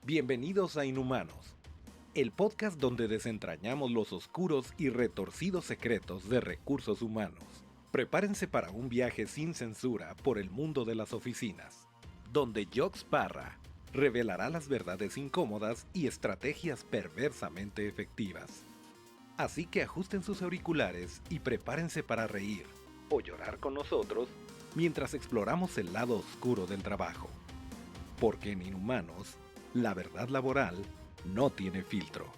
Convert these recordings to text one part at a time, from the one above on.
Bienvenidos a Inhumanos, el podcast donde desentrañamos los oscuros y retorcidos secretos de recursos humanos. Prepárense para un viaje sin censura por el mundo de las oficinas, donde Jox Parra revelará las verdades incómodas y estrategias perversamente efectivas. Así que ajusten sus auriculares y prepárense para reír o llorar con nosotros mientras exploramos el lado oscuro del trabajo. Porque en Inhumanos, la verdad laboral no tiene filtro.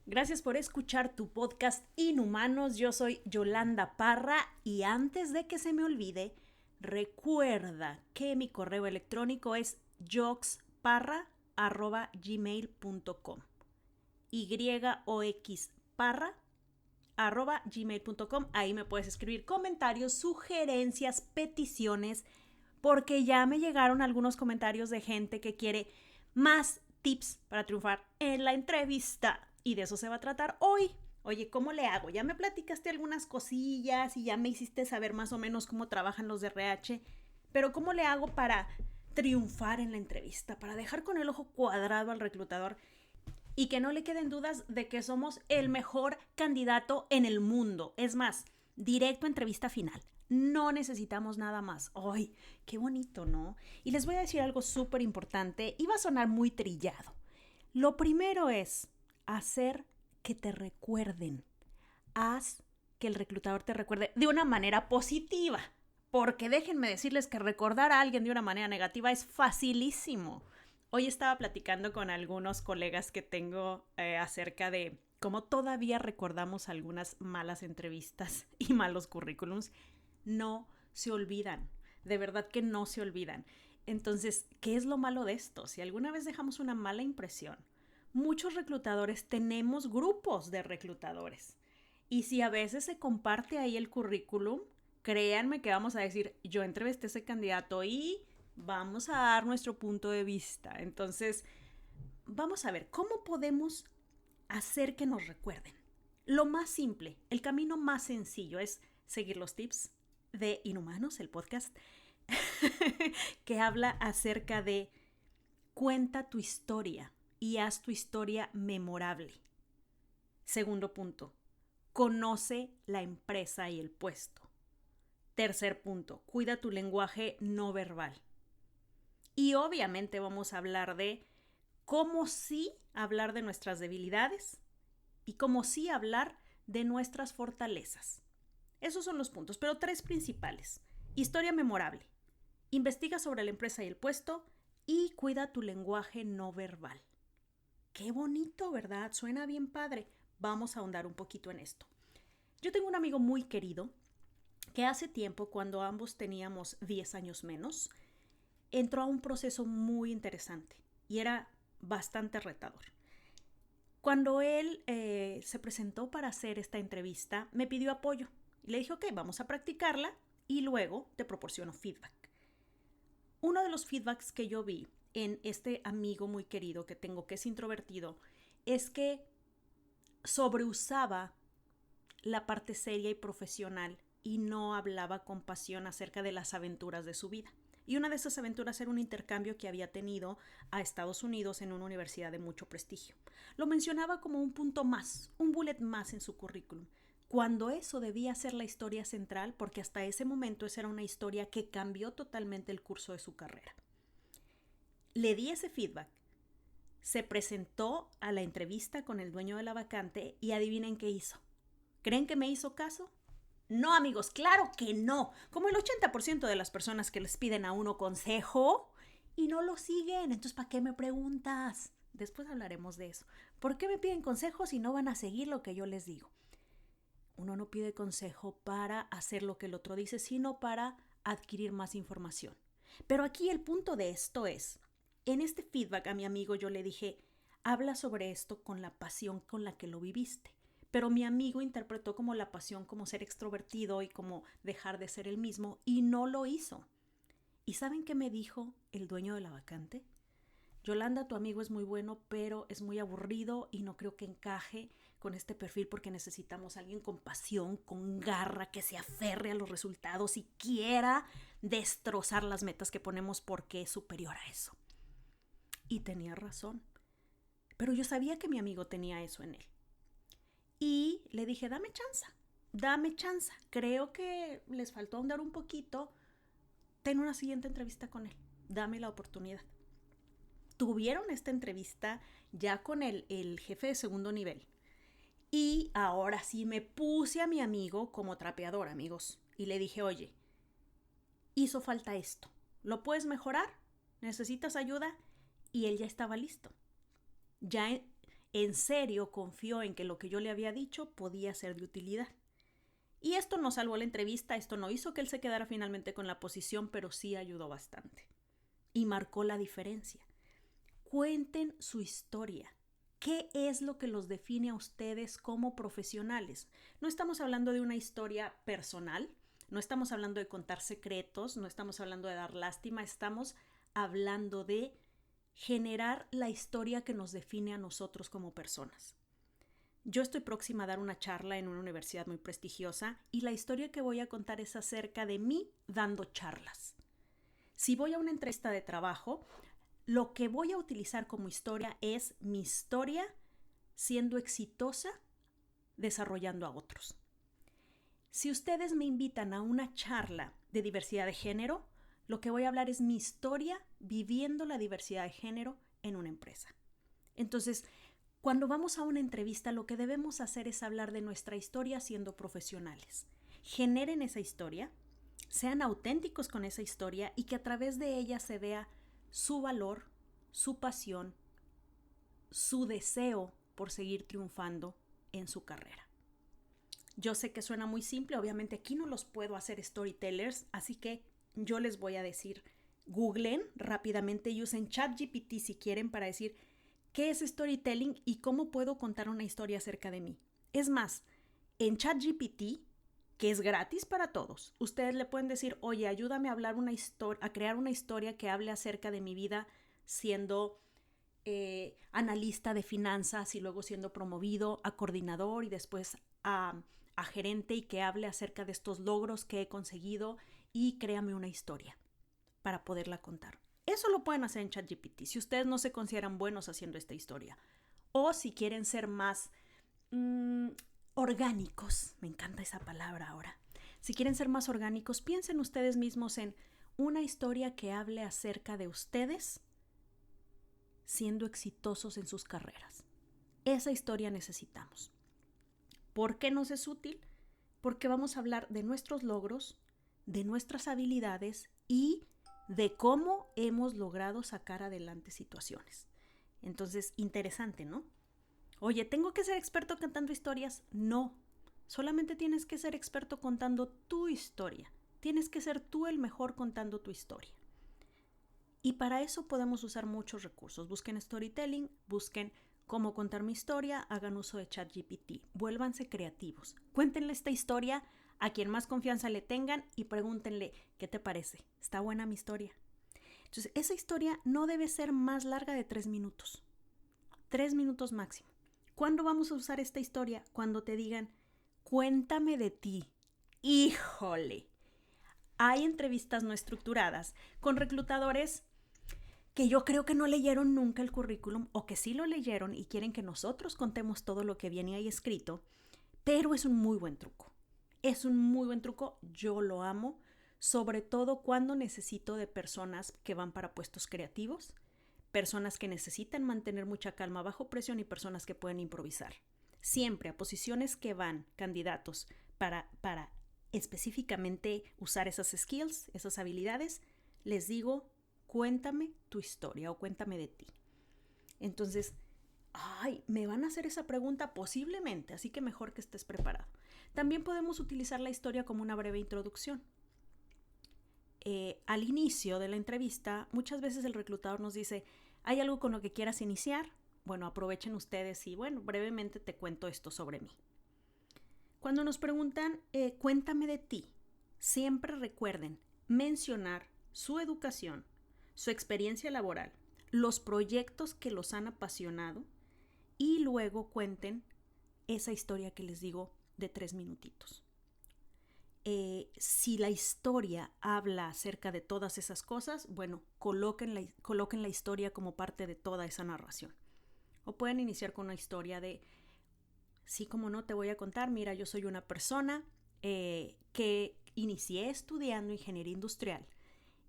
Gracias por escuchar tu podcast Inhumanos. Yo soy Yolanda Parra y antes de que se me olvide, recuerda que mi correo electrónico es yoxparra@gmail.com. yoxparra@gmail.com. Ahí me puedes escribir comentarios, sugerencias, peticiones, porque ya me llegaron algunos comentarios de gente que quiere más tips para triunfar en la entrevista. Y de eso se va a tratar hoy. Oye, ¿cómo le hago? Ya me platicaste algunas cosillas y ya me hiciste saber más o menos cómo trabajan los de RH, pero ¿cómo le hago para triunfar en la entrevista? Para dejar con el ojo cuadrado al reclutador y que no le queden dudas de que somos el mejor candidato en el mundo. Es más, directo a entrevista final. No necesitamos nada más. ¡Ay, qué bonito!, ¿no? Y les voy a decir algo súper importante y va a sonar muy trillado. Lo primero es hacer que te recuerden. Haz que el reclutador te recuerde de una manera positiva. Porque déjenme decirles que recordar a alguien de una manera negativa es facilísimo. Hoy estaba platicando con algunos colegas que tengo acerca de cómo todavía recordamos algunas malas entrevistas y malos currículums. No se olvidan. De verdad que no se olvidan. Entonces, ¿qué es lo malo de esto? Si alguna vez dejamos una mala impresión, muchos reclutadores tenemos grupos de reclutadores. Y si a veces se comparte ahí el currículum, créanme que vamos a decir, yo entrevisté a ese candidato y vamos a dar nuestro punto de vista. Entonces, vamos a ver, ¿cómo podemos hacer que nos recuerden? Lo más simple, el camino más sencillo es seguir los tips de Inhumanos, el podcast, que habla acerca de cuenta tu historia y haz tu historia memorable. Segundo punto, conoce la empresa y el puesto. Tercer punto, cuida tu lenguaje no verbal. Y obviamente vamos a hablar de cómo sí hablar de nuestras debilidades y cómo sí hablar de nuestras fortalezas. Esos son los puntos, pero tres principales. Historia memorable, investiga sobre la empresa y el puesto y cuida tu lenguaje no verbal. Qué bonito, ¿verdad? Suena bien padre. Vamos a ahondar un poquito en esto. Yo tengo un amigo muy querido que hace tiempo, cuando ambos teníamos 10 años menos, entró a un proceso muy interesante y era bastante retador. Cuando él se presentó para hacer esta entrevista, me pidió apoyo. Y le dije, ok, vamos a practicarla y luego te proporciono feedback. Uno de los feedbacks que yo vi en este amigo muy querido que tengo, que es introvertido, es que sobreusaba la parte seria y profesional y no hablaba con pasión acerca de las aventuras de su vida. Y una de esas aventuras era un intercambio que había tenido a Estados Unidos en una universidad de mucho prestigio. Lo mencionaba como un punto más, un bullet más en su currículum, cuando eso debía ser la historia central, porque hasta ese momento esa era una historia que cambió totalmente el curso de su carrera. Le di ese feedback. Se presentó a la entrevista con el dueño de la vacante y adivinen qué hizo. ¿Creen que me hizo caso? No, amigos, claro que no. Como el 80% de las personas que les piden a uno consejo y no lo siguen. Entonces, ¿para qué me preguntas? Después hablaremos de eso. ¿Por qué me piden consejos si no van a seguir lo que yo les digo? Uno no pide consejo para hacer lo que el otro dice, sino para adquirir más información. Pero aquí el punto de esto es, en este feedback a mi amigo yo le dije, habla sobre esto con la pasión con la que lo viviste. Pero mi amigo interpretó como la pasión como ser extrovertido y como dejar de ser el mismo y no lo hizo. ¿Y saben qué me dijo el dueño de la vacante? Yolanda, tu amigo es muy bueno, pero es muy aburrido y no creo que encaje con este perfil porque necesitamos a alguien con pasión, con garra, que se aferre a los resultados y quiera destrozar las metas que ponemos porque es superior a eso. Y tenía razón. Pero yo sabía que mi amigo tenía eso en él. Y le dije, dame chance. Creo que les faltó ahondar un poquito. Ten una siguiente entrevista con él. Dame la oportunidad. Tuvieron esta entrevista ya con el jefe de segundo nivel. Y ahora sí me puse a mi amigo como trapeador, amigos. Y le dije, oye, hizo falta esto. ¿Lo puedes mejorar? ¿Necesitas ayuda? Y él ya estaba listo. Ya en serio confió en que lo que yo le había dicho podía ser de utilidad. Y esto no salvó la entrevista, esto no hizo que él se quedara finalmente con la posición, pero sí ayudó bastante. Y marcó la diferencia. Cuenten su historia. ¿Qué es lo que los define a ustedes como profesionales? No estamos hablando de una historia personal, no estamos hablando de contar secretos, no estamos hablando de dar lástima, estamos hablando de generar la historia que nos define a nosotros como personas. Yo estoy próxima a dar una charla en una universidad muy prestigiosa y la historia que voy a contar es acerca de mí dando charlas. Si voy a una entrevista de trabajo, lo que voy a utilizar como historia es mi historia siendo exitosa desarrollando a otros. Si ustedes me invitan a una charla de diversidad de género, lo que voy a hablar es mi historia viviendo la diversidad de género en una empresa. Entonces, cuando vamos a una entrevista, lo que debemos hacer es hablar de nuestra historia siendo profesionales. Generen esa historia, sean auténticos con esa historia y que a través de ella se vea su valor, su pasión, su deseo por seguir triunfando en su carrera. Yo sé que suena muy simple, obviamente aquí no los puedo hacer storytellers, así que yo les voy a decir, googlen rápidamente y usen ChatGPT si quieren para decir qué es storytelling y cómo puedo contar una historia acerca de mí. Es más, en ChatGPT, que es gratis para todos, ustedes le pueden decir, oye, ayúdame a a crear una historia que hable acerca de mi vida siendo analista de finanzas y luego siendo promovido a coordinador y después a gerente y que hable acerca de estos logros que he conseguido y créame una historia para poderla contar. Eso lo pueden hacer en ChatGPT si ustedes no se consideran buenos haciendo esta historia o si quieren ser más orgánicos, me encanta esa palabra ahora. Si quieren ser más orgánicos, piensen ustedes mismos en una historia que hable acerca de ustedes siendo exitosos en sus carreras. Esa historia necesitamos. ¿Por qué nos es útil? Porque vamos a hablar de nuestros logros, de nuestras habilidades y de cómo hemos logrado sacar adelante situaciones. Entonces, interesante, ¿no? Oye, ¿tengo que ser experto contando historias? No, solamente tienes que ser experto contando tu historia. Tienes que ser tú el mejor contando tu historia. Y para eso podemos usar muchos recursos. Busquen storytelling, busquen cómo contar mi historia, hagan uso de ChatGPT. Vuélvanse creativos. Cuéntenle esta historia a quien más confianza le tengan y pregúntenle, ¿qué te parece? ¿Está buena mi historia? Entonces, esa historia no debe ser más larga de 3 minutos. 3 minutos máximo. ¿Cuándo vamos a usar esta historia? Cuando te digan, cuéntame de ti. ¡Híjole! Hay entrevistas no estructuradas con reclutadores que yo creo que no leyeron nunca el currículum o que sí lo leyeron y quieren que nosotros contemos todo lo que viene ahí escrito, pero es un muy buen truco. Es un muy buen truco, yo lo amo, sobre todo cuando necesito de personas que van para puestos creativos, personas que necesitan mantener mucha calma bajo presión y personas que pueden improvisar. Siempre a posiciones que van candidatos para específicamente usar esas skills, esas habilidades, les digo, cuéntame tu historia o cuéntame de ti. Entonces, me van a hacer esa pregunta posiblemente, así que mejor que estés preparado. También podemos utilizar la historia como una breve introducción. Al inicio de la entrevista, muchas veces el reclutador nos dice, ¿hay algo con lo que quieras iniciar? Bueno, aprovechen ustedes y brevemente te cuento esto sobre mí. Cuando nos preguntan, cuéntame de ti, siempre recuerden mencionar su educación, su experiencia laboral, los proyectos que los han apasionado y luego cuenten esa historia que les digo de 3 minutitos. Si la historia habla acerca de todas esas cosas, bueno, coloquen la historia como parte de toda esa narración. O pueden iniciar con una historia de, sí, como no, te voy a contar, mira, yo soy una persona que inicié estudiando ingeniería industrial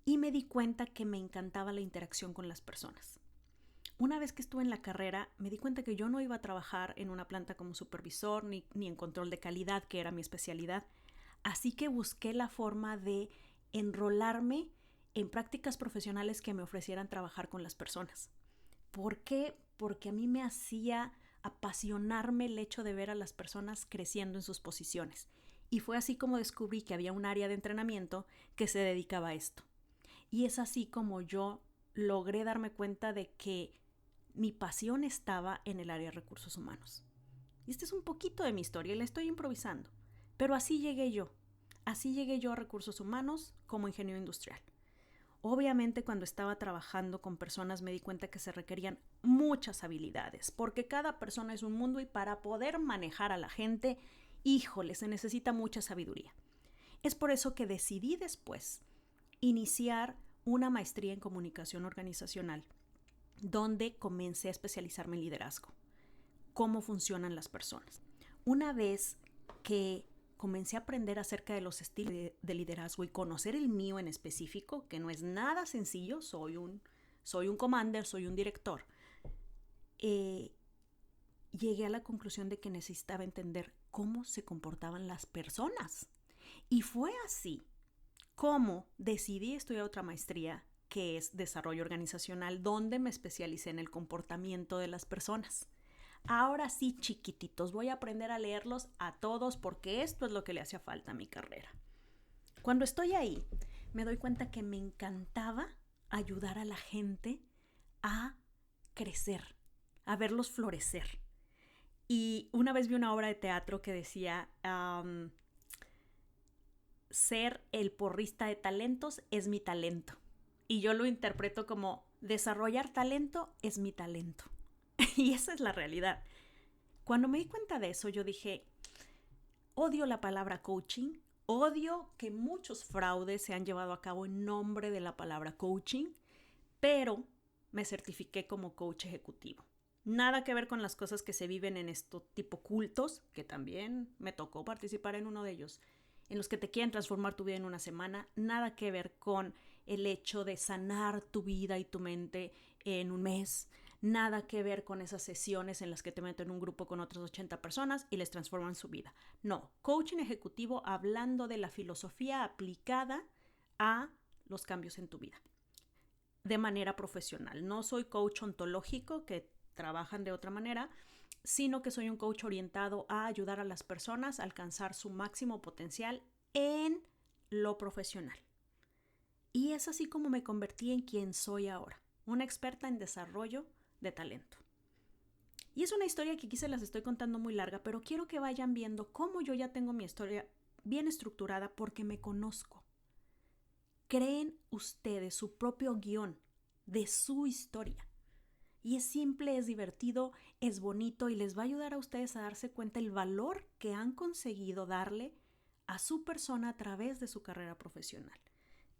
y me di cuenta que me encantaba la interacción con las personas. Una vez que estuve en la carrera, me di cuenta que yo no iba a trabajar en una planta como supervisor ni en control de calidad, que era mi especialidad. Así que busqué la forma de enrolarme en prácticas profesionales que me ofrecieran trabajar con las personas. ¿Por qué? Porque a mí me hacía apasionarme el hecho de ver a las personas creciendo en sus posiciones. Y fue así como descubrí que había un área de entrenamiento que se dedicaba a esto. Y es así como yo logré darme cuenta de que mi pasión estaba en el área de recursos humanos. Y este es un poquito de mi historia y la estoy improvisando. Pero así llegué yo. Así llegué yo a recursos humanos como ingeniero industrial. Obviamente cuando estaba trabajando con personas me di cuenta que se requerían muchas habilidades, porque cada persona es un mundo y para poder manejar a la gente, híjole, se necesita mucha sabiduría. Es por eso que decidí después iniciar una maestría en comunicación organizacional, donde comencé a especializarme en liderazgo, cómo funcionan las personas. Una vez que comencé a aprender acerca de los estilos de liderazgo y conocer el mío en específico, que no es nada sencillo, soy un commander, soy un director, llegué a la conclusión de que necesitaba entender cómo se comportaban las personas. Y fue así como decidí estudiar otra maestría que es desarrollo organizacional, donde me especialicé en el comportamiento de las personas. Ahora sí, chiquititos, voy a aprender a leerlos a todos porque esto es lo que le hacía falta a mi carrera. Cuando estoy ahí, me doy cuenta que me encantaba ayudar a la gente a crecer, a verlos florecer. Y una vez vi una obra de teatro que decía, ser el porrista de talentos es mi talento. Y yo lo interpreto como desarrollar talento es mi talento. Y esa es la realidad. Cuando me di cuenta de eso, yo dije, odio la palabra coaching, odio que muchos fraudes se han llevado a cabo en nombre de la palabra coaching, pero me certifiqué como coach ejecutivo. Nada que ver con las cosas que se viven en estos tipo cultos, que también me tocó participar en uno de ellos, en los que te quieren transformar tu vida en una semana. Nada que ver con el hecho de sanar tu vida y tu mente en un mes. Nada que ver con esas sesiones en las que te meten en un grupo con otras 80 personas y les transforman su vida. No, coaching ejecutivo hablando de la filosofía aplicada a los cambios en tu vida de manera profesional. No soy coach ontológico que trabajan de otra manera, sino que soy un coach orientado a ayudar a las personas a alcanzar su máximo potencial en lo profesional. Y es así como me convertí en quien soy ahora, una experta en desarrollo de talento. Y es una historia que aquí se las estoy contando muy larga, pero quiero que vayan viendo cómo yo ya tengo mi historia bien estructurada porque me conozco. Creen ustedes su propio guión de su historia. Y es simple, es divertido, es bonito y les va a ayudar a ustedes a darse cuenta el valor que han conseguido darle a su persona a través de su carrera profesional.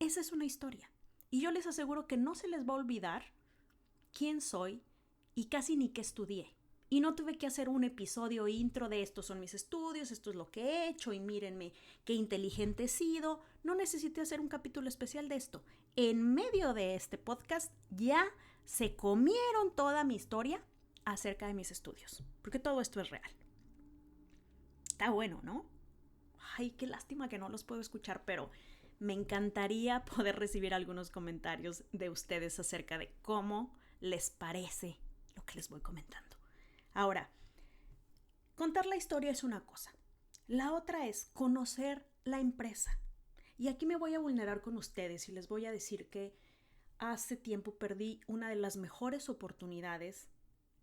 Esa es una historia. Y yo les aseguro que no se les va a olvidar quién soy y casi ni qué estudié. Y no tuve que hacer un episodio intro de estos son mis estudios, esto es lo que he hecho y mírenme qué inteligente he sido. No necesité hacer un capítulo especial de esto. En medio de este podcast ya se comieron toda mi historia acerca de mis estudios, porque todo esto es real. Está bueno, ¿no? Ay, qué lástima que no los puedo escuchar, pero me encantaría poder recibir algunos comentarios de ustedes acerca de cómo les parece lo que les voy comentando. Ahora, contar la historia es una cosa. La otra es conocer la empresa. Y aquí me voy a vulnerar con ustedes y les voy a decir que hace tiempo perdí una de las mejores oportunidades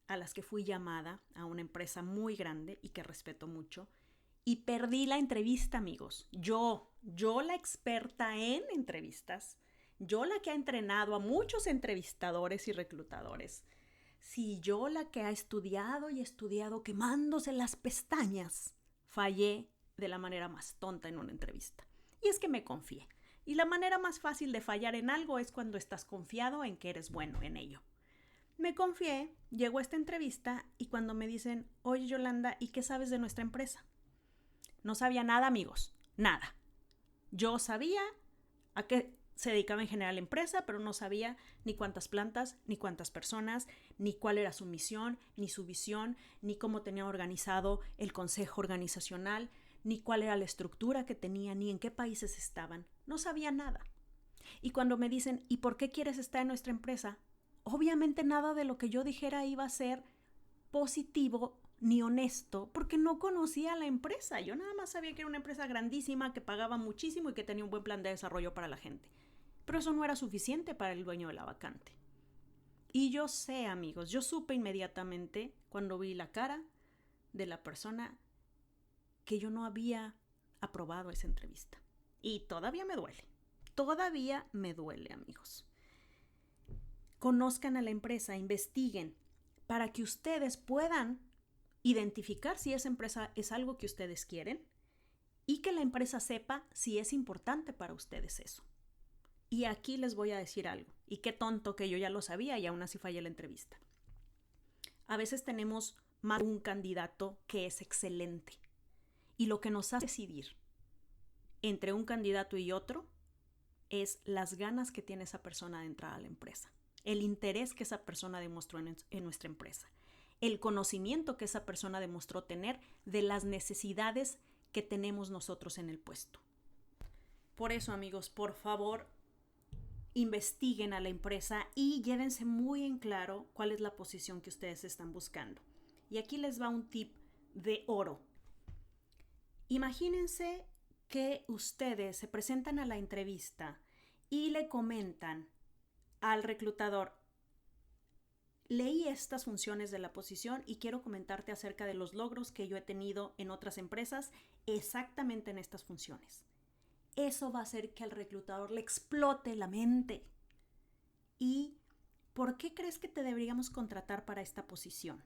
a las que fui llamada a una empresa muy grande y que respeto mucho. Y perdí la entrevista, amigos. Yo la experta en entrevistas, yo la que ha entrenado a muchos entrevistadores y reclutadores. si yo, la que ha estudiado y estudiado quemándose las pestañas, fallé de la manera más tonta en una entrevista. Y es que me confié. Y la manera más fácil de fallar en algo es cuando estás confiado en que eres bueno en ello. Me confié, llegó a esta entrevista y cuando me dicen, oye Yolanda, ¿y qué sabes de nuestra empresa? No sabía nada, amigos, nada. Yo sabía a qué se dedicaba en general la empresa, pero no sabía ni cuántas plantas, ni cuántas personas, ni cuál era su misión, ni su visión, ni cómo tenía organizado el consejo organizacional, ni cuál era la estructura que tenía, ni en qué países estaban. No sabía nada. Y cuando me dicen, ¿y por qué quieres estar en nuestra empresa? Obviamente nada de lo que yo dijera iba a ser positivo ni honesto, porque no conocía la empresa. Yo nada más sabía que era una empresa grandísima, que pagaba muchísimo y que tenía un buen plan de desarrollo para la gente. Pero eso no era suficiente para el dueño de la vacante. Y yo sé, amigos, yo supe inmediatamente cuando vi la cara de la persona que yo no había aprobado esa entrevista. Y todavía me duele. Todavía me duele, amigos. Conozcan a la empresa, investiguen, para que ustedes puedan identificar si esa empresa es algo que ustedes quieren y que la empresa sepa si es importante para ustedes eso. Y aquí les voy a decir algo, y qué tonto que yo ya lo sabía y aún así fallé la entrevista. A veces tenemos más de un candidato que es excelente y lo que nos hace decidir entre un candidato y otro es las ganas que tiene esa persona de entrar a la empresa, el interés que esa persona demostró en nuestra empresa, el conocimiento que esa persona demostró tener de las necesidades que tenemos nosotros en el puesto. Por eso, amigos, por favor, investiguen a la empresa y llévense muy en claro cuál es la posición que ustedes están buscando. Y aquí les va un tip de oro. Imagínense que ustedes se presentan a la entrevista y le comentan al reclutador, leí estas funciones de la posición y quiero comentarte acerca de los logros que yo he tenido en otras empresas exactamente en estas funciones. Eso va a hacer que al reclutador le explote la mente. ¿Y por qué crees que te deberíamos contratar para esta posición?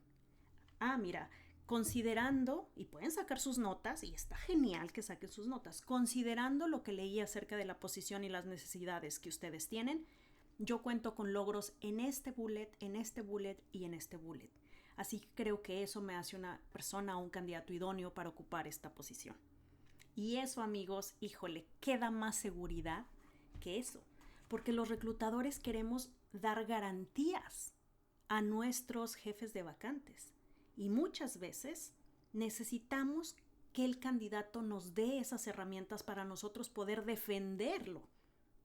Ah, mira, considerando, y pueden sacar sus notas, y está genial que saquen sus notas, considerando lo que leí acerca de la posición y las necesidades que ustedes tienen, yo cuento con logros en este bullet, en este bullet y en este bullet. Así que creo que eso me hace una persona o un candidato idóneo para ocupar esta posición. Y eso, amigos, híjole, queda más seguridad que eso. Porque los reclutadores queremos dar garantías a nuestros jefes de vacantes. Y muchas veces necesitamos que el candidato nos dé esas herramientas para nosotros poder defenderlo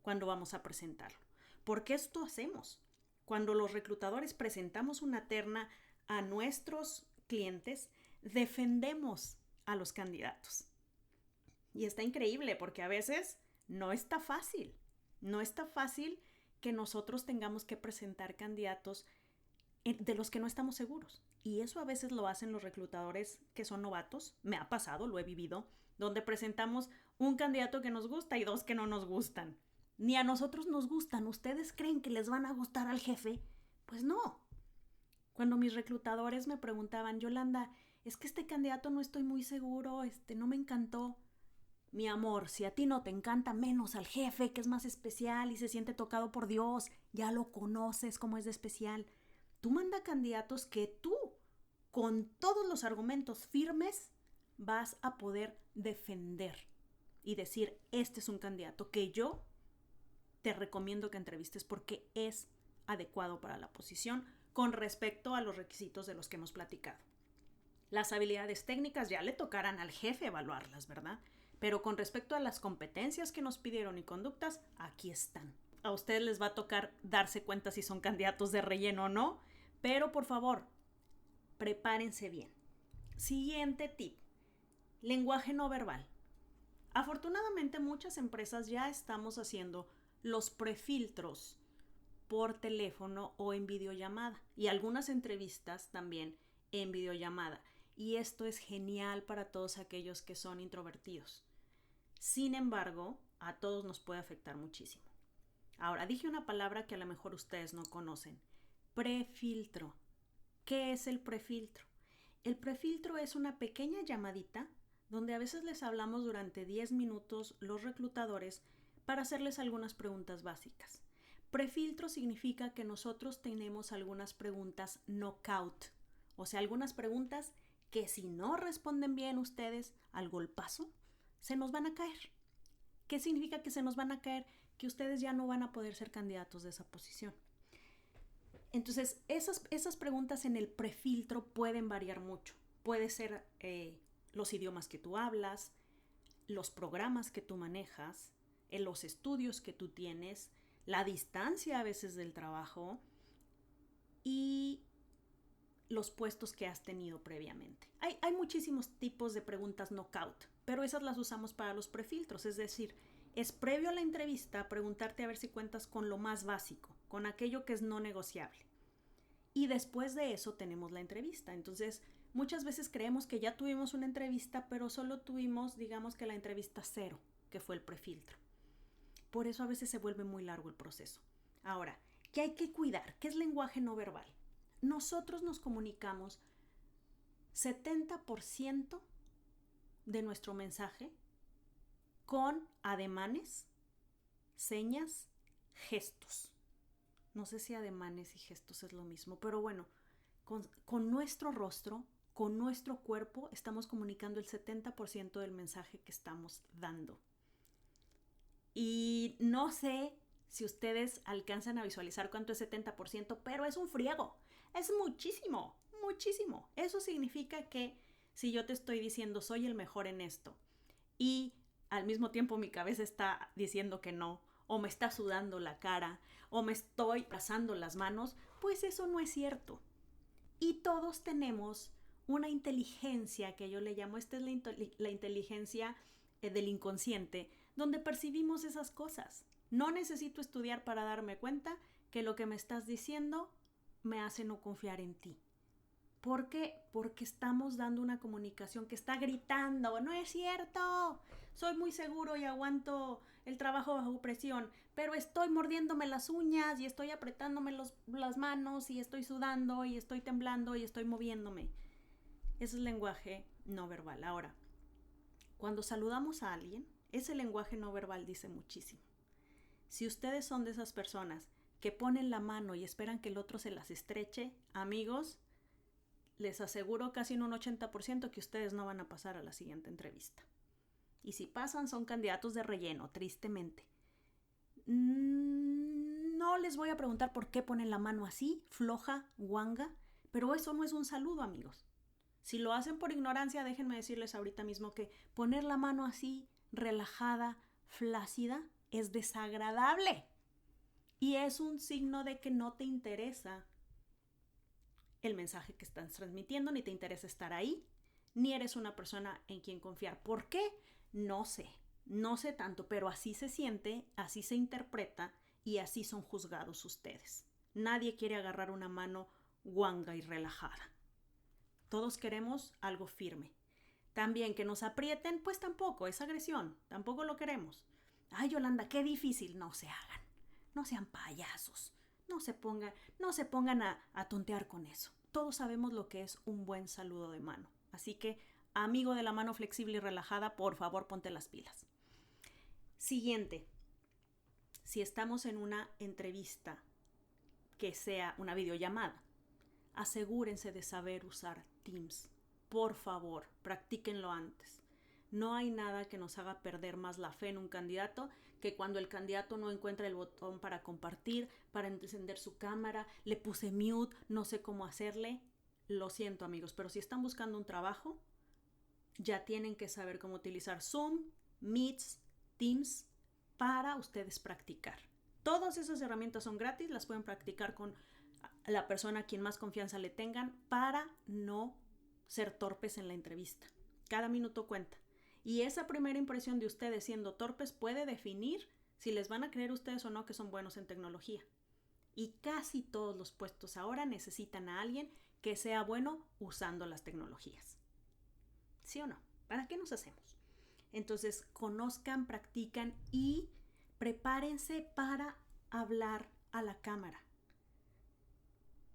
cuando vamos a presentarlo. Porque esto hacemos. Cuando los reclutadores presentamos una terna a nuestros clientes, defendemos a los candidatos. Y está increíble porque a veces no está fácil. No está fácil que nosotros tengamos que presentar candidatos de los que no estamos seguros. Y eso a veces lo hacen los reclutadores que son novatos. Me ha pasado, lo he vivido, donde presentamos un candidato que nos gusta y dos que no nos gustan. Ni a nosotros nos gustan. ¿Ustedes creen que les van a gustar al jefe? Pues no. Cuando mis reclutadores me preguntaban, Yolanda, es que este candidato no estoy muy seguro, no me encantó. Mi amor, si a ti no te encanta, menos al jefe, que es más especial y se siente tocado por Dios, ya lo conoces como es de especial. Tú manda candidatos que tú, con todos los argumentos firmes, vas a poder defender y decir, este es un candidato que yo te recomiendo que entrevistes porque es adecuado para la posición con respecto a los requisitos de los que hemos platicado. Las habilidades técnicas ya le tocarán al jefe evaluarlas, ¿verdad? Pero con respecto a las competencias que nos pidieron y conductas, aquí están. A ustedes les va a tocar darse cuenta si son candidatos de relleno o no, pero por favor, prepárense bien. Siguiente tip, lenguaje no verbal. Afortunadamente muchas empresas ya estamos haciendo los prefiltros por teléfono o en videollamada y algunas entrevistas también en videollamada. Y esto es genial para todos aquellos que son introvertidos. Sin embargo, a todos nos puede afectar muchísimo. Ahora, dije una palabra que a lo mejor ustedes no conocen. Prefiltro. ¿Qué es el prefiltro? El prefiltro es una pequeña llamadita donde a veces les hablamos durante 10 minutos los reclutadores para hacerles algunas preguntas básicas. Prefiltro significa que nosotros tenemos algunas preguntas knockout, o sea, algunas preguntas que si no responden bien ustedes al golpazo, se nos van a caer. ¿Qué significa que se nos van a caer? Que ustedes ya no van a poder ser candidatos de esa posición. Entonces, esas preguntas en el prefiltro pueden variar mucho. Puede ser los idiomas que tú hablas, los programas que tú manejas, los estudios que tú tienes, la distancia a veces del trabajo y los puestos que has tenido previamente. Hay muchísimos tipos de preguntas knockout, pero esas las usamos para los prefiltros, es decir, es previo a la entrevista preguntarte a ver si cuentas con lo más básico, con aquello que es no negociable. Y después de eso tenemos la entrevista. Entonces, muchas veces creemos que ya tuvimos una entrevista, pero solo tuvimos, digamos que la entrevista 0, que fue el prefiltro. Por eso a veces se vuelve muy largo el proceso. Ahora, ¿qué hay que cuidar? ¿Qué es lenguaje no verbal? Nosotros nos comunicamos 70% de nuestro mensaje con ademanes, señas, gestos. No sé si ademanes y gestos es lo mismo, pero bueno, con nuestro rostro, con nuestro cuerpo, estamos comunicando el 70% del mensaje que estamos dando. Y no sé si ustedes alcanzan a visualizar cuánto es 70%, pero es un friego. Es muchísimo, muchísimo. Eso significa que si yo te estoy diciendo soy el mejor en esto y al mismo tiempo mi cabeza está diciendo que no, o me está sudando la cara, o me estoy pasando las manos, pues eso no es cierto. Y todos tenemos una inteligencia que yo le llamo, esta es la inteligencia del inconsciente, donde percibimos esas cosas. No necesito estudiar para darme cuenta que lo que me estás diciendo me hace no confiar en ti. ¿Por qué? Porque estamos dando una comunicación que está gritando, no es cierto, soy muy seguro y aguanto el trabajo bajo presión, pero estoy mordiéndome las uñas y estoy apretándome las manos y estoy sudando y estoy temblando y estoy moviéndome. Ese es lenguaje no verbal. Ahora, cuando saludamos a alguien, ese lenguaje no verbal dice muchísimo. Si ustedes son de esas personas que ponen la mano y esperan que el otro se las estreche, amigos, les aseguro casi en un 80% que ustedes no van a pasar a la siguiente entrevista. Y si pasan, son candidatos de relleno, tristemente. No les voy a preguntar por qué ponen la mano así, floja, guanga, pero eso no es un saludo, amigos. Si lo hacen por ignorancia, déjenme decirles ahorita mismo que poner la mano así, relajada, flácida, es desagradable. Y es un signo de que no te interesa el mensaje que estás transmitiendo, ni te interesa estar ahí, ni eres una persona en quien confiar. ¿Por qué? No sé tanto, pero así se siente, así se interpreta y así son juzgados ustedes. Nadie quiere agarrar una mano guanga y relajada. Todos queremos algo firme. También que nos aprieten, pues tampoco, es agresión, tampoco lo queremos. Ay, Yolanda, qué difícil, no se hagan, no sean payasos. No se pongan a tontear con eso. Todos sabemos lo que es un buen saludo de mano. Así que, amigo de la mano flexible y relajada, por favor, ponte las pilas. Siguiente. Si estamos en una entrevista que sea una videollamada, asegúrense de saber usar Teams. Por favor, practíquenlo antes. No hay nada que nos haga perder más la fe en un candidato que cuando el candidato no encuentra el botón para compartir, para encender su cámara, le puse mute, no sé cómo hacerle. Lo siento, amigos, pero si están buscando un trabajo, ya tienen que saber cómo utilizar Zoom, Meets, Teams para ustedes practicar. Todas esas herramientas son gratis, las pueden practicar con la persona a quien más confianza le tengan para no ser torpes en la entrevista. Cada minuto cuenta. Y esa primera impresión de ustedes siendo torpes puede definir si les van a creer ustedes o no que son buenos en tecnología. Y casi todos los puestos ahora necesitan a alguien que sea bueno usando las tecnologías. ¿Sí o no? ¿Para qué nos hacemos? Entonces, conozcan, practican y prepárense para hablar a la cámara.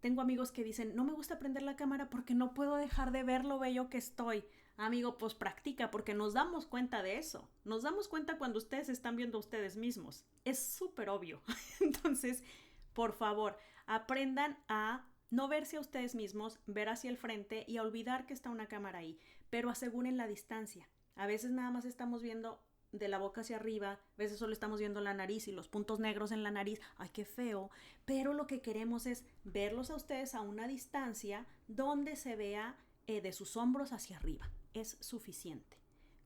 Tengo amigos que dicen, no me gusta prender la cámara porque no puedo dejar de ver lo bello que estoy. Amigo, pues practica, porque nos damos cuenta de eso. Nos damos cuenta cuando ustedes están viendo a ustedes mismos. Es súper obvio. Entonces, por favor, aprendan a no verse a ustedes mismos, ver hacia el frente y a olvidar que está una cámara ahí, pero aseguren la distancia. A veces nada más estamos viendo de la boca hacia arriba, a veces solo estamos viendo la nariz y los puntos negros en la nariz, ¡ay, qué feo! Pero lo que queremos es verlos a ustedes a una distancia donde se vea de sus hombros hacia arriba. Es suficiente.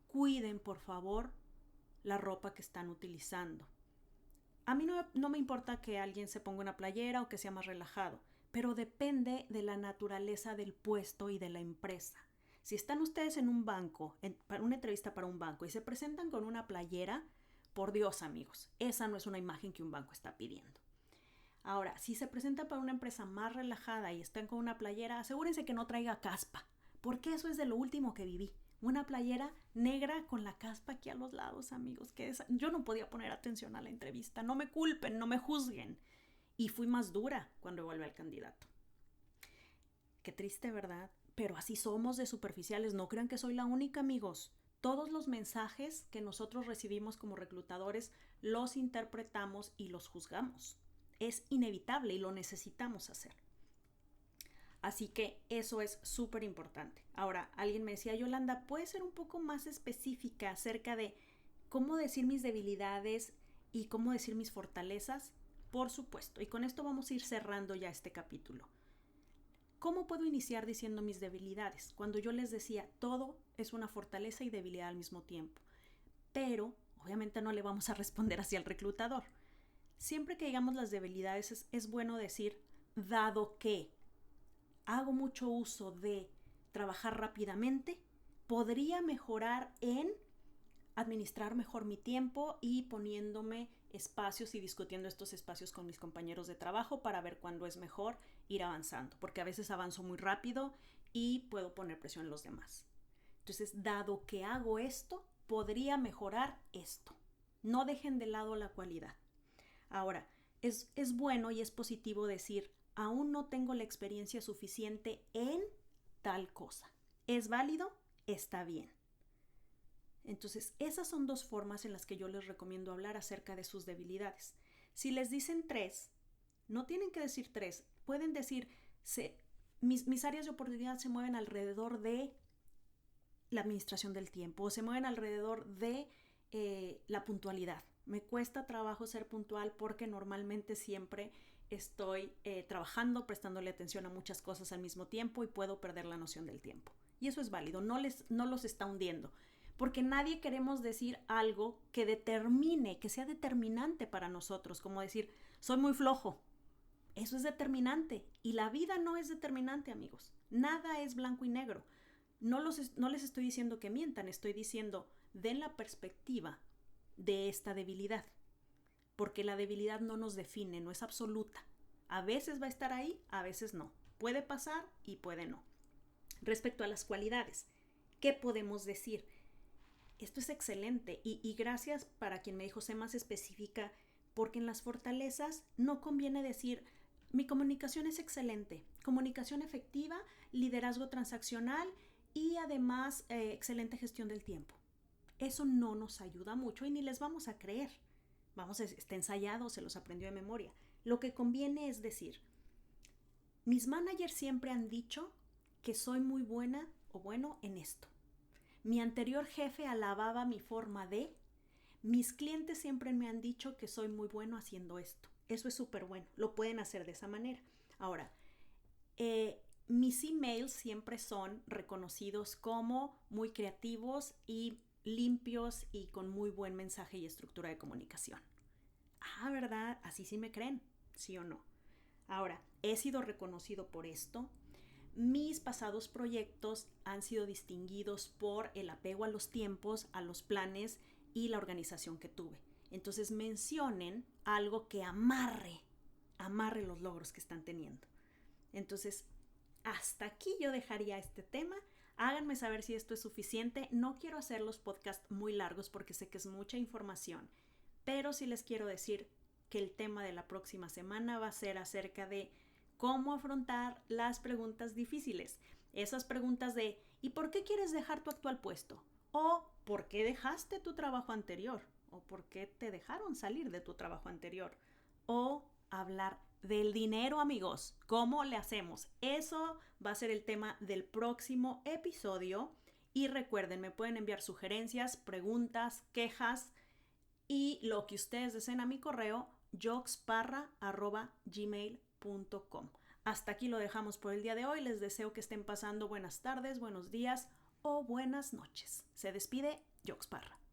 Cuiden, por favor, la ropa que están utilizando. A mí no me importa que alguien se ponga una playera o que sea más relajado, pero depende de la naturaleza del puesto y de la empresa. Si están ustedes en un banco, para una entrevista para un banco y se presentan con una playera, por Dios, amigos, esa no es una imagen que un banco está pidiendo. Ahora, si se presenta para una empresa más relajada y están con una playera, asegúrense que no traiga caspa, porque eso es de lo último que viví. Una playera negra con la caspa aquí a los lados, amigos. Yo no podía poner atención a la entrevista. No me culpen, no me juzguen. Y fui más dura cuando evalué al candidato. Qué triste, ¿verdad? Pero así somos de superficiales. No crean que soy la única, amigos. Todos los mensajes que nosotros recibimos como reclutadores los interpretamos y los juzgamos. Es inevitable y lo necesitamos hacer. Así que eso es súper importante. Ahora, alguien me decía, Yolanda, ¿puedes ser un poco más específica acerca de cómo decir mis debilidades y cómo decir mis fortalezas? Por supuesto, y con esto vamos a ir cerrando ya este capítulo. ¿Cómo puedo iniciar diciendo mis debilidades? Cuando yo les decía, todo es una fortaleza y debilidad al mismo tiempo. Pero, obviamente no le vamos a responder hacia el reclutador. Siempre que digamos las debilidades es bueno decir, dado que hago mucho uso de trabajar rápidamente, podría mejorar en administrar mejor mi tiempo y poniéndome espacios y discutiendo estos espacios con mis compañeros de trabajo para ver cuándo es mejor ir avanzando, porque a veces avanzo muy rápido y puedo poner presión en los demás. Entonces, dado que hago esto, podría mejorar esto. No dejen de lado la cualidad. Ahora, es bueno y es positivo decir, aún no tengo la experiencia suficiente en tal cosa. ¿Es válido? Está bien. Entonces, esas son dos formas en las que yo les recomiendo hablar acerca de sus debilidades. Si les dicen 3, no tienen que decir 3. Pueden decir, mis áreas de oportunidad se mueven alrededor de la administración del tiempo o se mueven alrededor de la puntualidad. Me cuesta trabajo ser puntual porque normalmente siempre estoy trabajando, prestándole atención a muchas cosas al mismo tiempo y puedo perder la noción del tiempo. Y eso es válido, no los está hundiendo. Porque nadie queremos decir algo que determine, que sea determinante para nosotros, como decir, soy muy flojo. Eso es determinante. Y la vida no es determinante, amigos. Nada es blanco y negro. No les estoy diciendo que mientan, estoy diciendo, den la perspectiva de esta debilidad. Porque la debilidad no nos define, no es absoluta. A veces va a estar ahí, a veces no. Puede pasar y puede no. Respecto a las cualidades, ¿qué podemos decir? Esto es excelente y gracias para quien me dijo sé más específica, porque en las fortalezas no conviene decir mi comunicación es excelente, comunicación efectiva, liderazgo transaccional y además excelente gestión del tiempo. Eso no nos ayuda mucho y ni les vamos a creer. Está ensayado, se los aprendió de memoria. Lo que conviene es decir, mis managers siempre han dicho que soy muy buena o bueno en esto. Mi anterior jefe alababa mi forma de. Mis clientes siempre me han dicho que soy muy bueno haciendo esto. Eso es súper bueno. Lo pueden hacer de esa manera. Ahora, mis emails siempre son reconocidos como muy creativos y limpios y con muy buen mensaje y estructura de comunicación. Ah, ¿verdad? Así sí me creen, ¿sí o no? Ahora, he sido reconocido por esto. Mis pasados proyectos han sido distinguidos por el apego a los tiempos, a los planes y la organización que tuve. Entonces mencionen algo que amarre los logros que están teniendo. Entonces, hasta aquí yo dejaría este tema. Háganme saber si esto es suficiente. No quiero hacer los podcasts muy largos porque sé que es mucha información, pero sí les quiero decir que el tema de la próxima semana va a ser acerca de cómo afrontar las preguntas difíciles. Esas preguntas de ¿y por qué quieres dejar tu actual puesto? ¿O por qué dejaste tu trabajo anterior? ¿O por qué te dejaron salir de tu trabajo anterior? O hablar del dinero, amigos. ¿Cómo le hacemos? Eso va a ser el tema del próximo episodio. Y recuerden, me pueden enviar sugerencias, preguntas, quejas y lo que ustedes deseen a mi correo joxparra@gmail.com. Hasta aquí lo dejamos por el día de hoy. Les deseo que estén pasando buenas tardes, buenos días o buenas noches. Se despide Jox Parra.